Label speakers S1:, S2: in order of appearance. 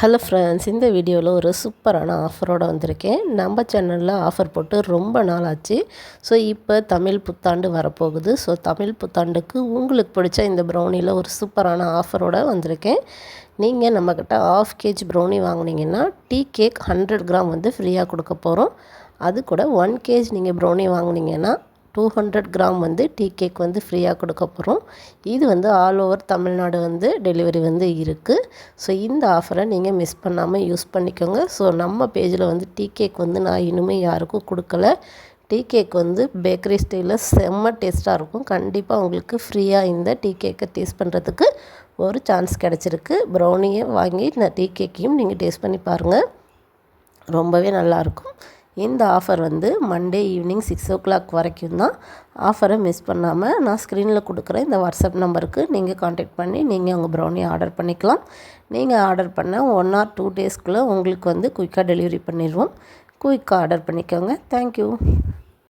S1: Hello friends, இந்த வீடியோவில் ஒரு சூப்பரான ஆஃபரோடு வந்திருக்கேன். நம்ம சேனலில் ஆஃபர் போட்டு ரொம்ப நாள் ஆச்சு. ஸோ இப்போ தமிழ் புத்தாண்டு வரப்போகுது. ஸோ தமிழ் புத்தாண்டுக்கு உங்களுக்கு பிடிச்ச இந்த ப்ரௌனியில் ஒரு சூப்பரான ஆஃபரோடு வந்திருக்கேன். நீங்கள் நம்மக்கிட்ட 1/2 kg ப்ரௌனி வாங்கினீங்கன்னா டீ கேக் 100 கிராம் வந்து ஃப்ரீயாக கொடுக்க போகிறோம். அது கூட 1 kg நீங்கள் ப்ரௌனி வாங்கினீங்கன்னா 200 கிராம் வந்து டீ கேக் வந்து ஃப்ரீயாக கொடுக்க போகிறோம். இது வந்து ஆல் ஓவர் தமிழ்நாடு வந்து டெலிவரி வந்து இருக்குது. ஸோ இந்த ஆஃபரை நீங்கள் மிஸ் பண்ணாமல் யூஸ் பண்ணிக்கோங்க. ஸோ நம்ம பேஜில் வந்து டீ கேக் வந்து நான் இனிமேல் யாருக்கும் கொடுக்கல. டீ கேக் வந்து பேக்கரி ஸ்டைலில் செம்ம டேஸ்ட்டாக இருக்கும். கண்டிப்பாக உங்களுக்கு ஃப்ரீயாக இந்த டீ கேக்கை டேஸ்ட் பண்ணுறதுக்கு ஒரு சான்ஸ் கிடச்சிருக்கு. ப்ரௌனியை வாங்கி இந்த டீ கேக்கையும் நீங்கள் டேஸ்ட் பண்ணி பாருங்கள், ரொம்பவே நல்லாயிருக்கும். இந்த ஆஃபர் வந்து மண்டே ஈவினிங் 6 o'clock வரைக்கும் தான். ஆஃபரை மிஸ் பண்ணாமல் நான் ஸ்க்ரீனில் கொடுக்குற இந்த வாட்ஸ்அப் நம்பருக்கு நீங்கள் காண்டாக்ட் பண்ணி நீங்கள் உங்கள் ப்ரௌனி ஆர்டர் பண்ணிக்கலாம். நீங்கள் ஆர்டர் பண்ண 1 or 2 daysக்குள்ளே உங்களுக்கு வந்து குயிக்காக டெலிவரி பண்ணிடுவோம். குயிக்காக ஆர்டர் பண்ணிக்கோங்க. தேங்க்யூ.